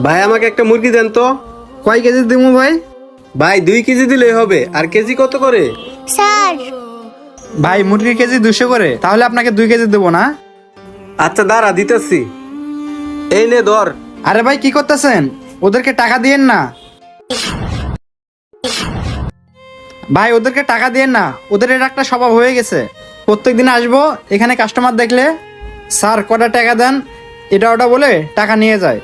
ভাই আমাকে একটা মুরগি দেন তো। কয় কেজি দেবো ভাই? ভাই 2 কেজি দিলেই হবে। আর কেজি কত করে? স্যার, ভাই মুরগির কেজি 200 করে, তাহলে আপনাকে 2 কেজি দেবো না? আচ্ছা দাঁড়া দিতেছি। এই নে ধর। আরে ভাই কি করতেছেন? ওদেরকে টাকা দিয়েন না ভাই, ওদেরকে টাকা দিয়েন না। ওদের এটা একটা স্বভাব হয়ে গেছে। প্রত্যেকদিন আসবো এখানে, কাস্টমার দেখলে স্যার কটা টাকা দেন এটা ওটা বলে টাকা নিয়ে যায়।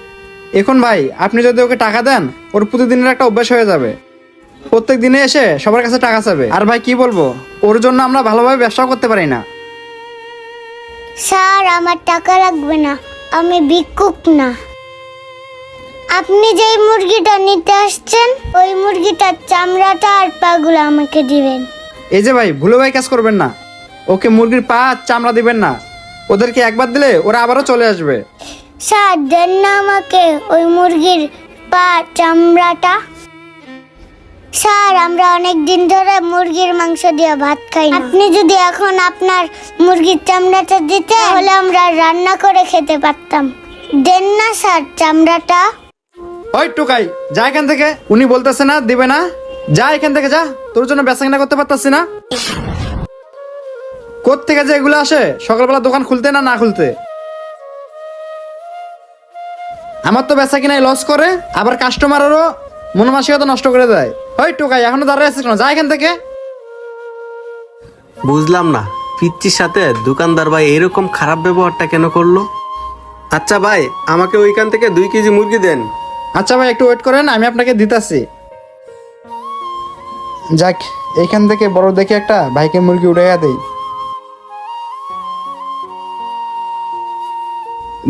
এখন ভাই আপনি যদি ওকে টাকা দেন, ওর প্রতিদিনের একটা অভ্যাস হয়ে যাবে। প্রত্যেক দিনে এসে সবার কাছে টাকা চাবে। আর ভাই কি বলবো, ওর জন্য আমরা ভালোভাবে ব্যবসাও করতে পারি না। স্যার আমার টাকা লাগবে না, আমি ভিক্ষুক না। আপনি যেই মুরগিটা নিতে আসছেন ওই মুরগিটার চামড়াটা আর পাগুলো আমাকে দিবেন। এই যে ভাই, ভুলে ভাই কাজ করবেন না। ওকে মুরগির পা আর চামড়া দিবেন না। ওদেরকে একবার দিলে ওরা আবারও চলে আসবে। স্যার দেন না আমাকে ওই মুরগির পা চামড়াটা। স্যার আমরা অনেক দিন ধরে মুরগির মাংস দিয়ে ভাত খাই না। আপনি যদি এখন আপনার মুরগির চামড়াটা দিতে তাহলে আমরা রান্না করে খেতে পারতাম। দেন না স্যার চামড়াটা। ওই টুকাই, যা এখান থেকে। উনি বলতেছে না দিবে না, যা এখান থেকে যা। তোর জন্য বেচা কিনা করতে পারতাছি না। কোত্থেকে যে এগুলো আসে সকালবেলা দোকান খুলতে না না খুলতে। আমার তো বেচা কিনাই লস করে, আবার কাস্টমারেরও মনোমানসিকতা নষ্ট করে দেয়। ওই টুকাই, এখনো দাঁড়িয়ে আছিস কেন? যা এখান থেকে। বুঝলাম না পিচ্চির সাথে দোকানদার ভাই এরকম খারাপ ব্যবহারটা কেন করলো। আচ্ছা ভাই আমাকে ওইখান থেকে 2 কেজি মুরগি দেন। আচ্ছা ভাই একটু ওয়েট করেন, আমি আপনাকে দিতাছি। যাক, এইখান থেকে বড় দেখে একটা ভাইকে মুরগি উড়াইয়া দেই।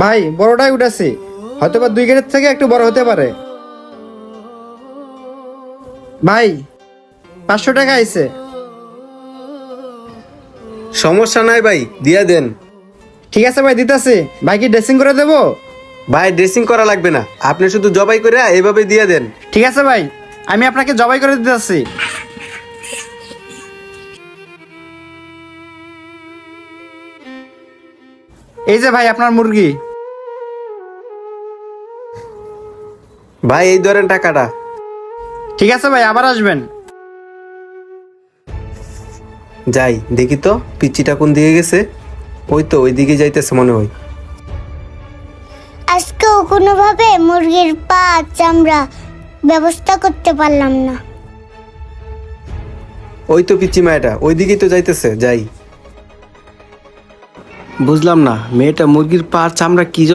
ভাই বড়টাই উঠেছি, হয়তো বা 2 কেজির থেকে একটু বড় হতে পারে। ভাই 500 টাকা আইছে। সমস্যা নাই ভাই, দিয়া দেন। ঠিক আছে ভাই, দিতাছি। ভাই কি ড্রেসিং করে দেবো? ভাই ড্রেসিং করা লাগবে না, আপনি শুধু জবাই করে এইভাবে দিয়ে দেন। ঠিক আছে ভাই, আমি আপনাকে জবাই করে দিতেছি। এই যে ভাই আপনার মুরগি। ভাই এই ধরেন টাকাটা। ঠিক আছে ভাই, আবার আসবেন। যাই দেখি তো পিচ্চিটা কোন দিকে গেছে। ওই তো ওই দিকে যাইতেছে মনে হয়। আজকেও কোনোভাবে মুরগির পা চামড়া ব্যবস্থা করতে পারলাম না। ওই তো পিচ্চি মায়াটা ওই দিকেই তো যাইতেছে, যাই। বুঝলাম না মেয়েটা মুরগির পা আর চামড়া কি